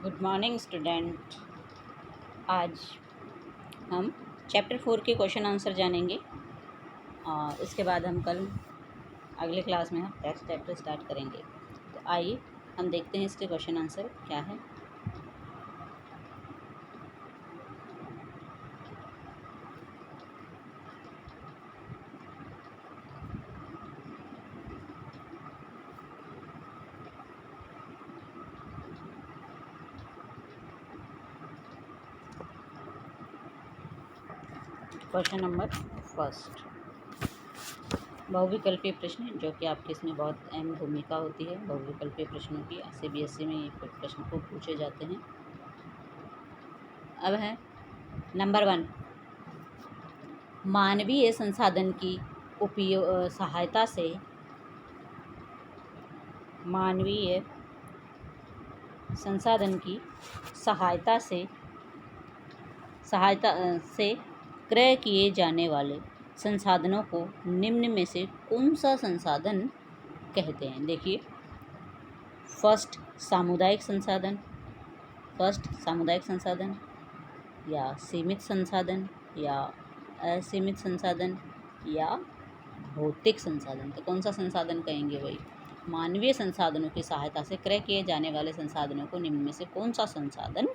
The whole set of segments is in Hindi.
Good morning student. आज हम चैप्टर 4 के क्वेश्चन आंसर जानेंगे और इसके बाद हम कल अगले क्लास में हम नेक्स्ट चैप्टर स्टार्ट करेंगे। तो आइए हम देखते हैं इसके क्वेश्चन आंसर क्या है। क्वेश्चन नंबर फर्स्ट, बहुविकल्पीय प्रश्न जो कि आपके इसमें बहुत अहम भूमिका होती है। बहुविकल्पीय प्रश्नों की CBSE में ये प्रश्न को पूछे जाते हैं। अब है नंबर 1, मानवीय संसाधन की सहायता से मानवीय संसाधन की सहायता से क्रय किए जाने वाले संसाधनों को निम्न में से कौन सा संसाधन कहते हैं। देखिए, फर्स्ट सामुदायिक संसाधन या सीमित संसाधन या असीमित संसाधन या भौतिक संसाधन। तो कौन सा संसाधन कहेंगे भाई? मानवीय संसाधनों की सहायता से क्रय किए जाने वाले संसाधनों को निम्न में से कौन सा संसाधन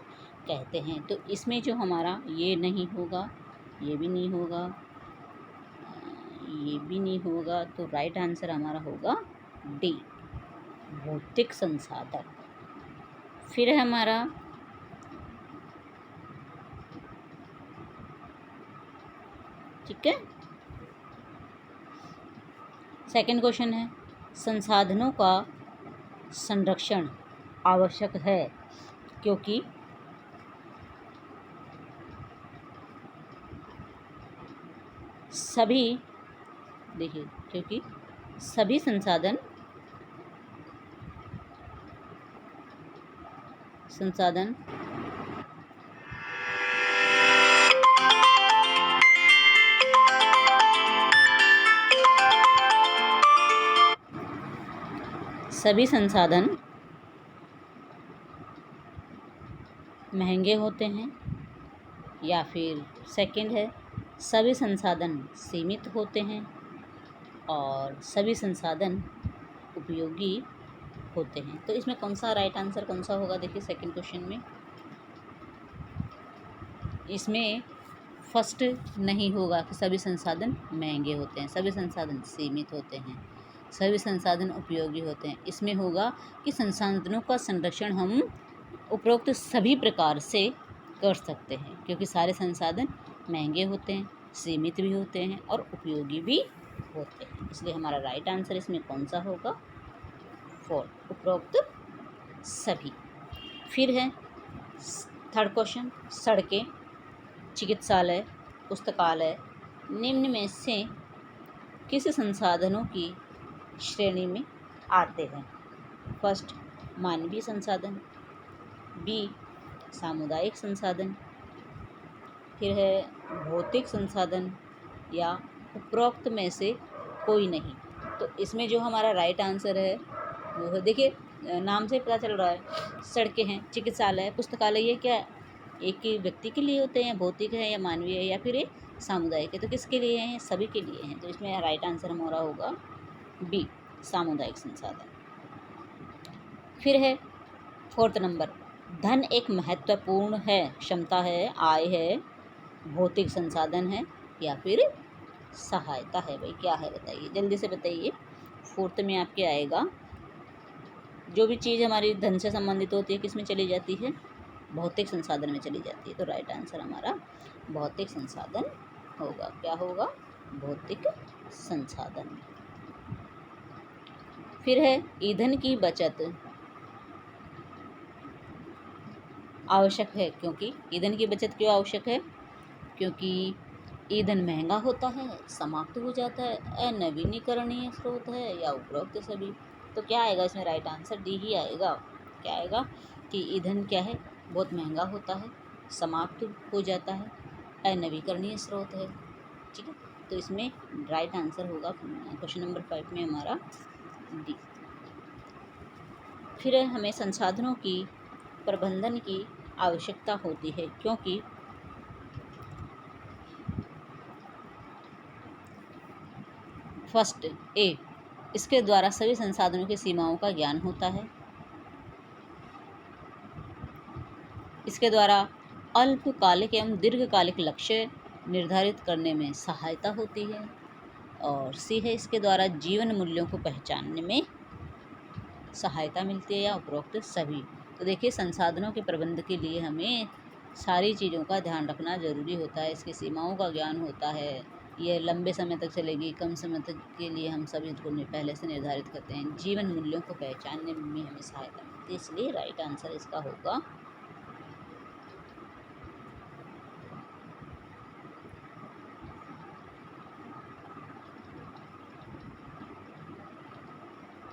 कहते हैं। तो इसमें जो हमारा ये नहीं होगा, ये भी नहीं होगा, ये भी नहीं होगा, तो राइट आंसर हमारा होगा डी, भौतिक संसाधन। फिर है हमारा ठीक है, सेकंड क्वेश्चन है, संसाधनों का संरक्षण आवश्यक है क्योंकि सभी संसाधन महंगे होते हैं, या फिर सेकंड है सभी संसाधन सीमित होते हैं और सभी संसाधन उपयोगी होते हैं। तो इसमें कौन सा राइट आंसर कौन सा होगा? देखिए, सेकंड क्वेश्चन में इसमें फर्स्ट नहीं होगा कि सभी संसाधन महंगे होते हैं, सभी संसाधन सीमित होते हैं, सभी संसाधन उपयोगी होते हैं। इसमें होगा कि संसाधनों का संरक्षण हम उपरोक्त सभी प्रकार से कर सकते हैं क्योंकि सारे संसाधन महंगे होते हैं, सीमित भी होते हैं और उपयोगी भी होते हैं। इसलिए हमारा राइट आंसर इसमें कौन सा होगा? 4, उपरोक्त सभी। फिर है थर्ड क्वेश्चन, सड़कें, चिकित्सालय, पुस्तकालय निम्न में से किस संसाधनों की श्रेणी में आते हैं? फर्स्ट मानवीय संसाधन, बी सामुदायिक संसाधन, फिर है भौतिक संसाधन या उपरोक्त में से कोई नहीं। तो इसमें जो हमारा राइट आंसर है वो है, देखिए नाम से पता चल रहा है, सड़कें हैं, चिकित्सालय, पुस्तकालय, ये क्या है? एक ही व्यक्ति के लिए होते हैं, भौतिक है या मानवीय है या फिर ये सामुदायिक है। तो किसके लिए हैं? सभी के लिए हैं। तो इसमें राइट आंसर हमारा होगा बी, सामुदायिक संसाधन। फिर है फोर्थ नंबर, धन एक महत्वपूर्ण है, क्षमता है, आय है, भौतिक संसाधन है या फिर सहायता है। भाई क्या है बताइए, जल्दी से बताइए। फोर्थ में आपके आएगा, जो भी चीज़ हमारी धन से संबंधित होती है किस में चली जाती है? भौतिक संसाधन में चली जाती है। तो राइट आंसर हमारा भौतिक संसाधन होगा। क्या होगा? भौतिक संसाधन। फिर है ईंधन की बचत आवश्यक है क्योंकि ईंधन की बचत क्यों आवश्यक है? क्योंकि ईंधन महंगा होता है, समाप्त हो जाता है, अनवीनीकरणीय स्रोत है या उपरोक्त सभी। तो क्या आएगा इसमें? राइट आंसर डी ही आएगा। क्या आएगा कि ईंधन क्या है? बहुत महंगा होता है, समाप्त हो जाता है, अनवीकरणीय स्रोत है। ठीक है, तो इसमें राइट आंसर होगा क्वेश्चन नंबर 5 में हमारा डी। फिर हमें संसाधनों की प्रबंधन की आवश्यकता होती है, क्योंकि फर्स्ट ए, इसके द्वारा सभी संसाधनों की सीमाओं का ज्ञान होता है। इसके द्वारा अल्पकालिक एवं दीर्घकालिक लक्ष्य निर्धारित करने में सहायता होती है। और सी है, इसके द्वारा जीवन मूल्यों को पहचानने में सहायता मिलती है, या उपरोक्त सभी। तो देखिए, संसाधनों के प्रबंध के लिए हमें सारी चीज़ों का ध्यान रखना ज़रूरी होता है। इसकी सीमाओं का ज्ञान होता है, ये लंबे समय तक चलेगी, कम समय तक के लिए हम सब इसको पहले से निर्धारित करते हैं। जीवन मूल्यों को पहचानने में हमें सहायता मिलती है, इसलिए राइट आंसर इसका होगा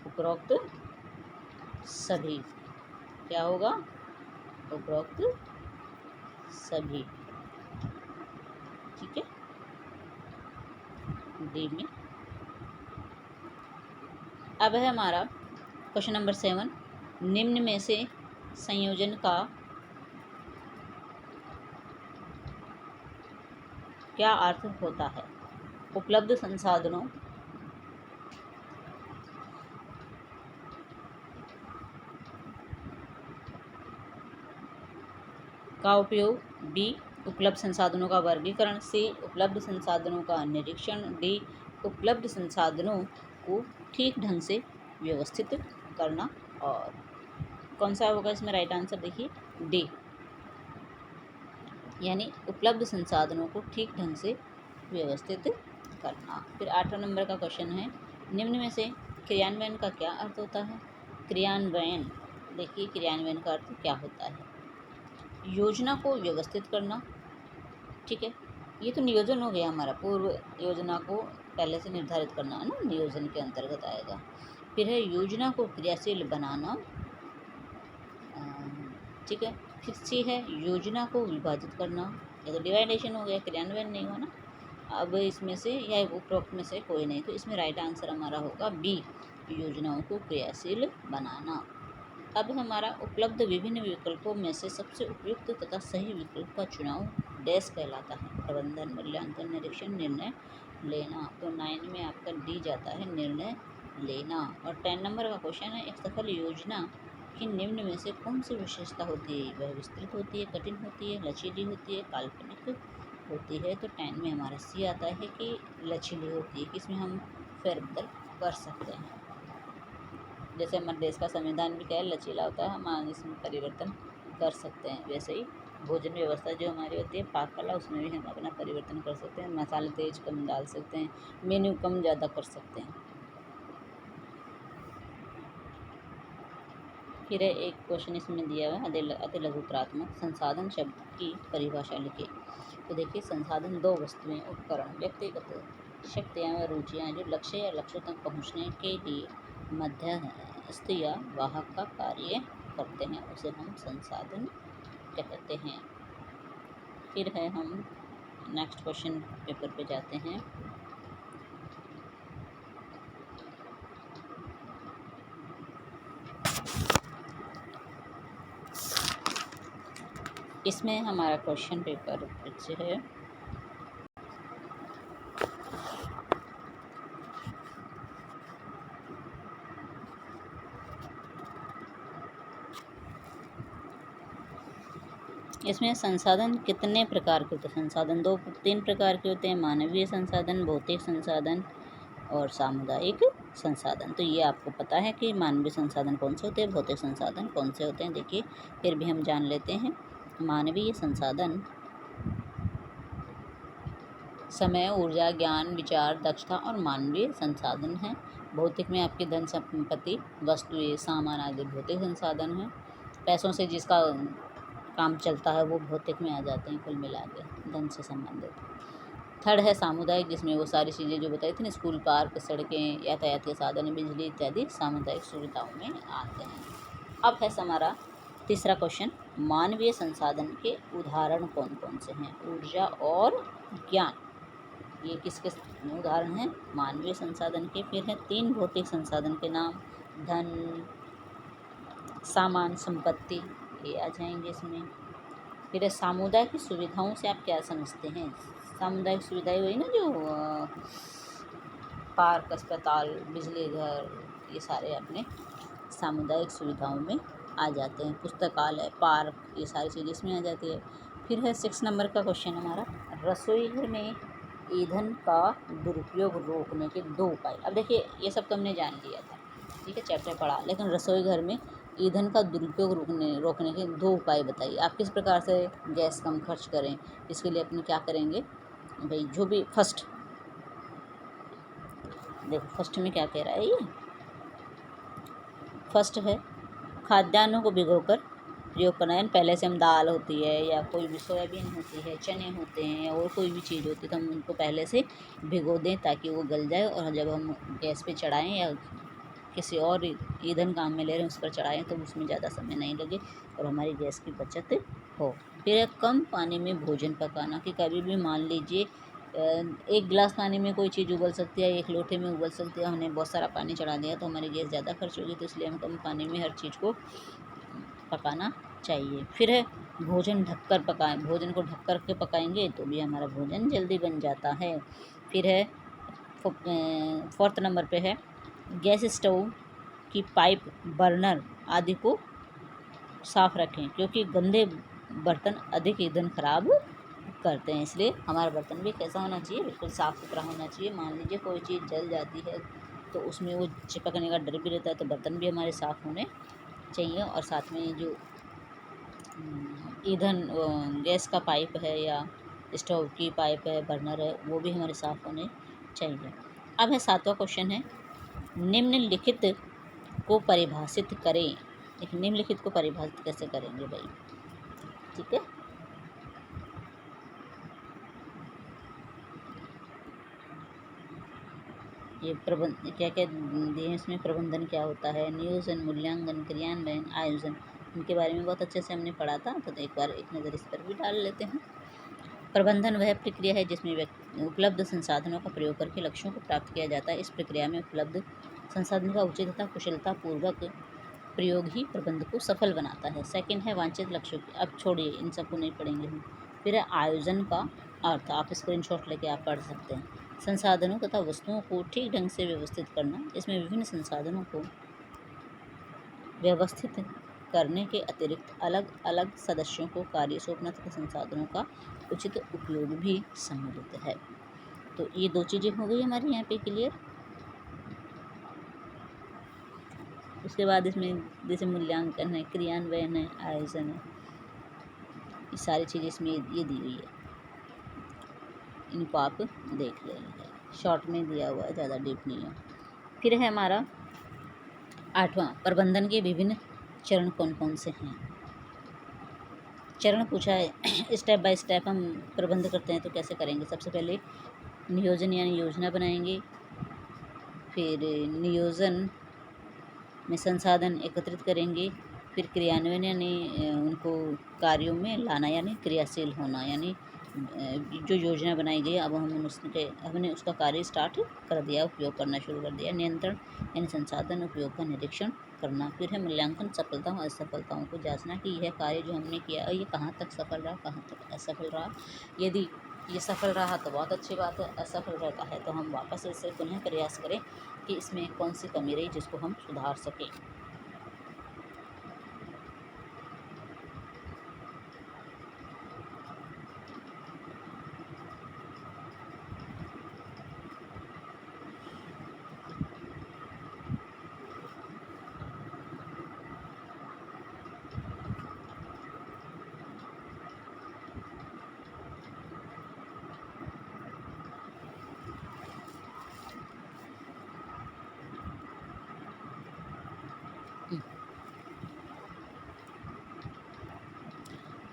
उपरोक्त सभी। क्या होगा? उपरोक्त सभी। ठीक है, डी में। अब है हमारा क्वेश्चन नंबर 7, निम्न में से संयोजन का क्या अर्थ होता है? उपलब्ध संसाधनों का उपयोग, बी उपलब्ध संसाधनों का वर्गीकरण, सी उपलब्ध संसाधनों का निरीक्षण, डी उपलब्ध संसाधनों को ठीक ढंग से व्यवस्थित करना। और कौन सा होगा इसमें राइट आंसर? देखिए, डी, यानी उपलब्ध संसाधनों को ठीक ढंग से व्यवस्थित करना। फिर 8वां नंबर का क्वेश्चन है, निम्न में से क्रियान्वयन का क्या अर्थ होता है? क्रियान्वयन, देखिए क्रियान्वयन का अर्थ क्या होता है? योजना को व्यवस्थित करना। ठीक है, ये तो नियोजन हो गया हमारा, पूर्व योजना को पहले से निर्धारित करना है ना, नियोजन के अंतर्गत आएगा। फिर है योजना को क्रियाशील बनाना। ठीक है, फिर सी है योजना को विभाजित करना। ये तो डिवाइडेशन हो गया, क्रियान्वयन नहीं हुआ ना। अब इसमें से या उपरोक्त में से कोई नहीं, तो इसमें राइट आंसर हमारा होगा बी, योजनाओं को क्रियाशील बनाना। अब हमारा उपलब्ध विभिन्न विकल्पों में से सबसे उपयुक्त तथा सही विकल्प का चुनाव डैश कहलाता है? प्रबंधन, मूल्यांकन, निरीक्षण, निर्णय लेना। तो 9 में आपका डी जाता है, निर्णय लेना। और 10 नंबर का क्वेश्चन है, एक सफल योजना की निम्न में से कौन सी विशेषता होती है? वह विस्तृत होती है, कठिन होती है, लचीली होती है, काल्पनिक होती है। तो 10 में हमारा सी आता है कि लचीली होती है, कि इसमें हम फेरबदल कर सकते हैं। जैसे हमारे देश का संविधान भी क्या है, लचीला होता है, हम इसमें परिवर्तन कर सकते हैं। वैसे ही भोजन व्यवस्था जो हमारी होती है, पाक कला, उसमें भी हम अपना परिवर्तन कर सकते हैं। मसाले तेज कम डाल सकते हैं, मेन्यू कम ज़्यादा कर सकते हैं। फिर एक क्वेश्चन इसमें दिया हुआ है, अति लघुत्रात्मक संसाधन शब्द की परिभाषा लिखिए। तो देखिए, संसाधन दो वस्तुएं, उपकरण, व्यक्तिगत शक्तियाँ व रुचियाँ जो लक्ष्य या लक्ष्यों तक पहुँचने के लिए मध्यस्थ या वाहक का कार्य करते हैं, उसे हम संसाधन कहते हैं। फिर है हम नेक्स्ट क्वेश्चन पेपर पे जाते हैं। इसमें हमारा क्वेश्चन पेपर से है, इसमें संसाधन कितने प्रकार के होते हैं? संसाधन 3 प्रकार के होते हैं, मानवीय संसाधन, भौतिक संसाधन और सामुदायिक संसाधन। तो ये आपको पता है कि मानवीय संसाधन कौन से होते हैं, भौतिक संसाधन कौन से होते हैं। देखिए, फिर भी हम जान लेते हैं। मानवीय संसाधन समय, ऊर्जा, ज्ञान, विचार, दक्षता और मानवीय संसाधन हैं। भौतिक में आपकी धन संपत्ति, वस्तुएं, सामान आदि भौतिक संसाधन हैं। पैसों से जिसका काम चलता है वो भौतिक में आ जाते हैं, कुल मिला के धन से संबंधित। थर्ड है सामुदायिक, जिसमें वो सारी चीज़ें जो बताई थी ना, स्कूल, पार्क, सड़कें, यातायात के साधन, बिजली इत्यादि सामुदायिक सुविधाओं में आते हैं। अब है हमारा तीसरा क्वेश्चन, मानवीय संसाधन के उदाहरण कौन कौन से हैं? ऊर्जा और ज्ञान, ये किसके उदाहरण हैं? मानवीय संसाधन के। फिर है 3 भौतिक संसाधन के नाम, धन, सामान, संपत्ति, ये आ जाएंगे इसमें। फिर है सामुदायिक सुविधाओं से आप क्या समझते हैं? सामुदायिक सुविधाएं वही ना जो पार्क, अस्पताल, बिजली घर, ये सारे अपने सामुदायिक सुविधाओं में आ जाते हैं। पुस्तकालय, पार्क, ये सारी चीज़ें इसमें आ जाती है। फिर है 6 नंबर का क्वेश्चन हमारा, रसोई घर में ईंधन का दुरुपयोग रोकने के 2 उपाय। अब देखिए ये सब तो हमने जान लिया था, ठीक है, चैप्टर पढ़ा, लेकिन रसोई घर में ईंधन का दुरुपयोग रोकने के 2 उपाय बताइए। आप किस प्रकार से गैस कम खर्च करें, इसके लिए अपने क्या करेंगे भाई। जो भी फर्स्ट देखो, फर्स्ट में क्या कह रहा है ये, फर्स्ट है खाद्यान्नों को भिगोकर प्रयोग करना। यानी पहले से हम दाल होती है या कोई भी सोयाबीन होती है, चने होते हैं और कोई भी चीज़ होती है, तो हम उनको पहले से भिगो दें ताकि वो गल जाए, और जब हम गैस पे चढ़ाएं या किसी और ईंधन काम में ले रहे हैं उस पर चढ़ाएं तो उसमें ज़्यादा समय नहीं लगे और हमारी गैस की बचत हो। फिर है कम पानी में भोजन पकाना, कि कभी भी मान लीजिए 1 गिलास पानी में कोई चीज़ उबल सकती है, 1 लोटे में उबल सकती है, हमने बहुत सारा पानी चढ़ा दिया तो हमारी गैस ज़्यादा खर्च होगी, तो इसलिए हम कम पानी में हर चीज़ को पकाना चाहिए। फिर है भोजन ढककर पकाएं, भोजन को ढक कर के पकाएंगे तो भी हमारा भोजन जल्दी बन जाता है। फिर है 4th नंबर पे है गैस स्टोव की पाइप, बर्नर आदि को साफ़ रखें, क्योंकि गंदे बर्तन अधिक ईंधन खराब करते हैं। इसलिए हमारा बर्तन भी कैसा होना चाहिए, बिल्कुल साफ़ सुथरा होना चाहिए। मान लीजिए कोई चीज़ जल जाती है तो उसमें वो चिपकने का डर भी रहता है, तो बर्तन भी हमारे साफ़ होने चाहिए। और साथ में जो ईंधन गैस का पाइप है या स्टोव की पाइप है, बर्नर है, वो भी हमारे साफ़ होने चाहिए। अब है 7वां क्वेश्चन है, निम्नलिखित को परिभाषित करें। एक निम्नलिखित को परिभाषित कैसे करेंगे भाई, ठीक है। ये प्रबंध क्या क्या दिए हैं इसमें, प्रबंधन क्या होता है, नियोजन, मूल्यांकन, क्रियान्वयन, आयोजन, इनके बारे में बहुत अच्छे से हमने पढ़ा था, तो एक बार एक नज़र इस पर भी डाल लेते हैं। प्रबंधन वह प्रक्रिया है जिसमें उपलब्ध संसाधनों का प्रयोग करके लक्ष्यों को प्राप्त किया जाता है। इस प्रक्रिया में उपलब्ध संसाधन का उचित तथा कुशलतापूर्वक प्रयोग ही प्रबंध को सफल बनाता है। सेकंड है वांछित लक्ष्यों की, अब छोड़िए इन सबको नहीं पढ़ेंगे हम। फिर है आयोजन का अर्थ, आप स्क्रीनशॉट लेके आप पढ़ सकते हैं। संसाधनों तथा वस्तुओं को ठीक ढंग से व्यवस्थित करना, इसमें विभिन्न संसाधनों को व्यवस्थित करने के अतिरिक्त अलग अलग सदस्यों को कार्य सौंपना तथा संसाधनों का उचित उपयोग भी सम्मिलित है। तो ये 2 चीज़ें हो गई हमारे यहाँ पे क्लियर। उसके बाद इसमें जैसे मूल्यांकन है, क्रियान्वयन है, आयोजन है, ये सारी चीज़ें इसमें ये दी हुई है, इनको आप देख लेंगे, शॉर्ट में दिया हुआ है, ज़्यादा डीप नहीं है। फिर है हमारा 8वां, प्रबंधन के विभिन्न चरण कौन कौन से हैं। चरण पूछा है, स्टेप बाय स्टेप हम प्रबंध करते हैं तो कैसे करेंगे। सबसे पहले नियोजन यानी योजना बनाएंगे, फिर नियोजन में संसाधन एकत्रित करेंगे, फिर क्रियान्वयन यानी उनको कार्यों में लाना यानी क्रियाशील होना, यानी जो योजना बनाई गई अब हमने उसका कार्य स्टार्ट कर दिया, उपयोग करना शुरू कर दिया। नियंत्रण यानी संसाधन उपयोग का निरीक्षण करना। फिर है मूल्यांकन, सफलताओं और असफलताओं को जांचना कि यह कार्य जो हमने किया ये कहाँ तक सफल रहा, कहाँ तक असफल रहा। यदि ये सफल रहा तो बहुत अच्छी बात है, असफल रहता है तो हम वापस इसे पुनः प्रयास करें कि इसमें कौन सी कमी रही जिसको हम सुधार सकें।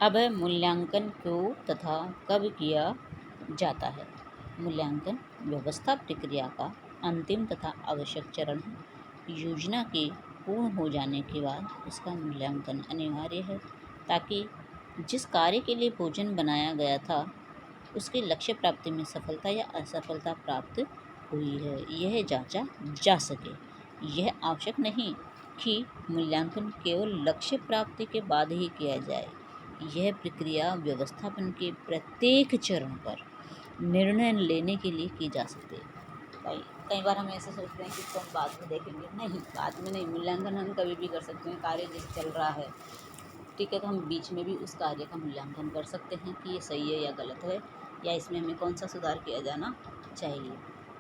अब है मूल्यांकन क्यों तथा कब किया जाता है। मूल्यांकन व्यवस्था प्रक्रिया का अंतिम तथा आवश्यक चरण है। योजना के पूर्ण हो जाने के बाद इसका मूल्यांकन अनिवार्य है ताकि जिस कार्य के लिए भोजन बनाया गया था उसके लक्ष्य प्राप्ति में सफलता या असफलता प्राप्त हुई है यह जांचा जा सके। यह आवश्यक नहीं कि मूल्यांकन केवल लक्ष्य प्राप्ति के बाद ही किया जाए। यह प्रक्रिया व्यवस्थापन के प्रत्येक चरण पर निर्णय लेने के लिए की जा सकती है। कई बार हम ऐसे सोचते हैं कि इसको हम बाद में देखेंगे, नहीं, बाद में नहीं, मूल्यांकन हम कभी भी कर सकते हैं। कार्य जैसे चल रहा है, ठीक है, तो हम बीच में भी उस कार्य का मूल्यांकन कर सकते हैं कि ये सही है या गलत है, या इसमें हमें कौन सा सुधार किया जाना चाहिए।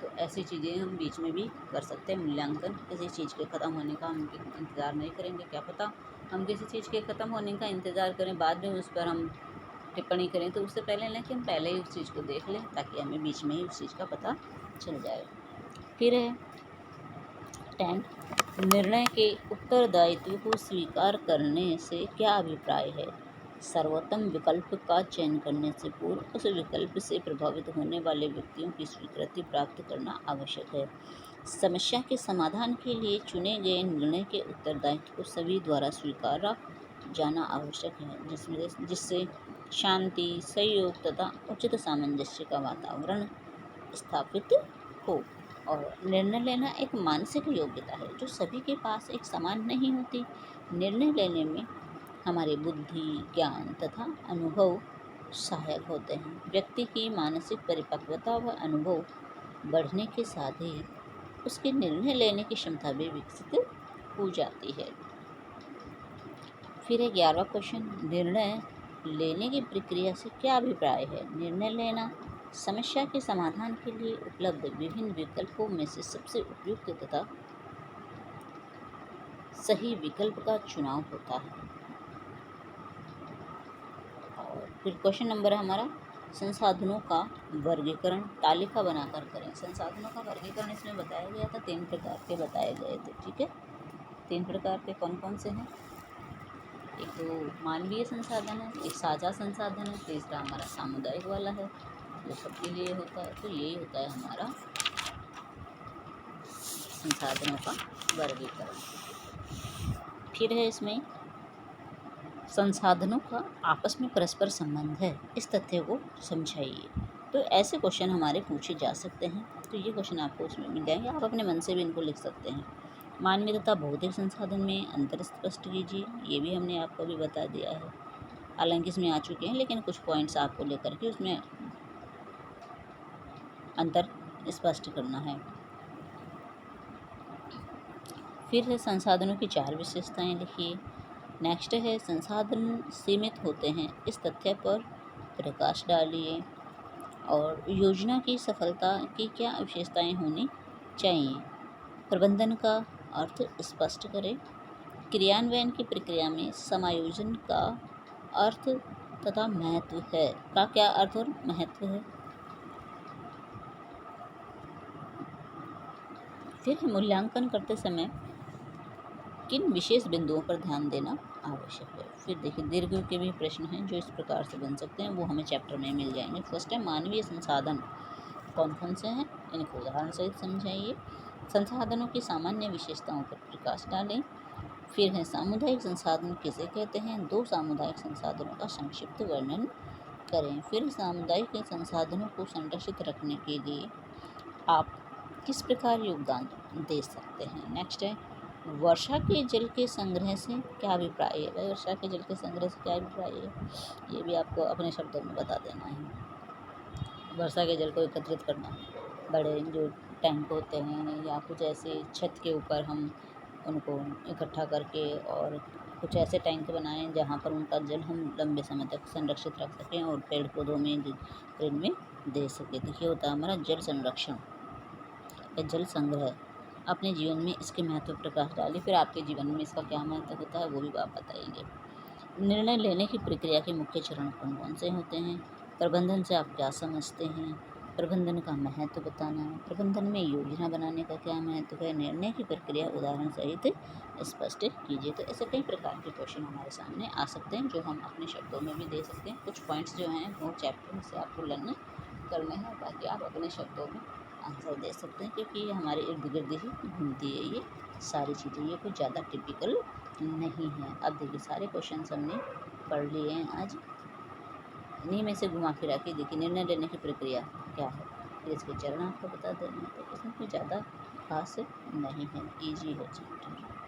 तो ऐसी चीज़ें हम बीच में भी कर सकते हैं। मूल्यांकन किसी चीज़ के ख़त्म होने का हम इंतज़ार नहीं करेंगे। क्या पता हम किसी चीज़ के ख़त्म होने का इंतज़ार करें, बाद में उस पर हम टिप्पणी करें, तो उससे पहले लेकिन हम पहले ही उस चीज़ को देख लें, ताकि हमें बीच में ही उस चीज़ का पता चल जाए। फिर है 10, निर्णय के उत्तरदायित्व को स्वीकार करने से क्या अभिप्राय है? सर्वोत्तम विकल्प का चयन करने से पूर्व उस विकल्प से प्रभावित होने वाले व्यक्तियों की स्वीकृति प्राप्त करना आवश्यक है। समस्या के समाधान के लिए चुने गए निर्णय के उत्तरदायित्व को सभी द्वारा स्वीकारा जाना आवश्यक है, जिससे शांति, सहयोग तथा उचित सामंजस्य का वातावरण स्थापित हो। और निर्णय लेना एक मानसिक योग्यता है जो सभी के पास एक समान नहीं होती। निर्णय लेने में हमारे बुद्धि, ज्ञान तथा अनुभव सहायक होते हैं। व्यक्ति की मानसिक परिपक्वता व अनुभव बढ़ने के साथ ही उसकी निर्णय लेने की क्षमता भी विकसित हो जाती है। फिर 11वां क्वेश्चन, निर्णय लेने की प्रक्रिया से क्या अभिप्राय है? निर्णय लेना समस्या के समाधान के लिए उपलब्ध विभिन्न विकल्पों में से सबसे उपयुक्त तथा सही विकल्प का चुनाव होता है। और फिर क्वेश्चन नंबर है हमारा, संसाधनों का वर्गीकरण तालिका बनाकर करें। संसाधनों का वर्गीकरण इसमें बताया गया था, 3 प्रकार के बताए गए थे, ठीक है। 3 प्रकार के कौन कौन से हैं? एक तो मानवीय संसाधन है, एक साझा संसाधन है, तीसरा हमारा सामुदायिक वाला है जो सबके लिए होता है। तो यही होता है हमारा संसाधनों का वर्गीकरण। फिर है इसमें संसाधनों का आपस में परस्पर संबंध है, इस तथ्य को समझाइए। तो ऐसे क्वेश्चन हमारे पूछे जा सकते हैं, तो ये क्वेश्चन आपको उसमें मिल जाएंगे, आप अपने मन से भी इनको लिख सकते हैं। मानवीय तथा भौतिक संसाधन में अंतर स्पष्ट कीजिए, ये भी हमने आपको भी बता दिया है, हालांकि इसमें आ चुके हैं, लेकिन कुछ पॉइंट्स आपको लेकर के उसमें अंतर स्पष्ट करना है। फिर है संसाधनों की 4 विशेषताएं लिखिए। नेक्स्ट है संसाधन सीमित होते हैं, इस तथ्य पर प्रकाश डालिए। और योजना की सफलता की क्या विशेषताएं होनी चाहिए? प्रबंधन का अर्थ स्पष्ट करें। क्रियान्वयन की प्रक्रिया में समायोजन का अर्थ तथा महत्व है, का क्या अर्थ और महत्व है? फिर मूल्यांकन करते समय किन विशेष बिंदुओं पर ध्यान देना आवश्यक है? फिर देखिए दीर्घ के भी प्रश्न हैं जो इस प्रकार से बन सकते हैं, वो हमें चैप्टर में मिल जाएंगे। फर्स्ट है मानवीय संसाधन कौन कौन से हैं, इनको उदाहरण सहित समझाइए। संसाधनों की सामान्य विशेषताओं पर प्रकाश डालें। फिर है सामुदायिक संसाधन किसे कहते हैं, 2 सामुदायिक संसाधनों का संक्षिप्त वर्णन करें। फिर सामुदायिक संसाधनों को संरक्षित रखने के लिए आप किस प्रकार योगदान दे सकते हैं। नेक्स्ट है वर्षा के जल के संग्रह से क्या अभिप्राय है? भाई वर्षा के जल के संग्रह से क्या अभिप्राय है, ये भी आपको अपने शब्दों में बता देना है। वर्षा के जल को एकत्रित करना, बड़े जो टैंक होते हैं या कुछ ऐसे छत के ऊपर हम उनको इकट्ठा करके और कुछ ऐसे टैंक बनाएं जहाँ पर उनका जल हम लंबे समय तक संरक्षित रख सकें और पेड़ पौधों में इनमें दे सकें। देखिए होता है हमारा जल संरक्षण या जल संग्रह। अपने जीवन में इसके महत्व प्रकाश डालिए। फिर आपके जीवन में इसका क्या महत्व होता है वो भी आप बताएंगे। निर्णय लेने की प्रक्रिया के मुख्य चरण कौन कौन से होते हैं? प्रबंधन से आप क्या समझते हैं? प्रबंधन का महत्व बताना। प्रबंधन में योजना बनाने का क्या महत्व है? निर्णय की प्रक्रिया उदाहरण सहित स्पष्ट कीजिए। तो ऐसे कई प्रकार के क्वेश्चन हमारे सामने आ सकते हैं जो हम अपने शब्दों में भी दे सकते हैं। कुछ पॉइंट्स जो हैं वो चैप्टर से आपको लर्न करने हैं ताकि आप अपने शब्दों में आंसर दे सकते हैं, क्योंकि ये हमारे इर्द गिर्द ही घूमती है ये सारी चीज़ें, ये कुछ ज़्यादा टिपिकल नहीं है। अब देखिए सारे क्वेश्चन हमने पढ़ लिए हैं आज, इन्हीं में से घुमा फिरा के देखिए निर्णय लेने की प्रक्रिया क्या है, फिर इसके चरण आपको बता देना है। तो इसमें कोई ज़्यादा खास नहीं है, ईजी है चैप्टर।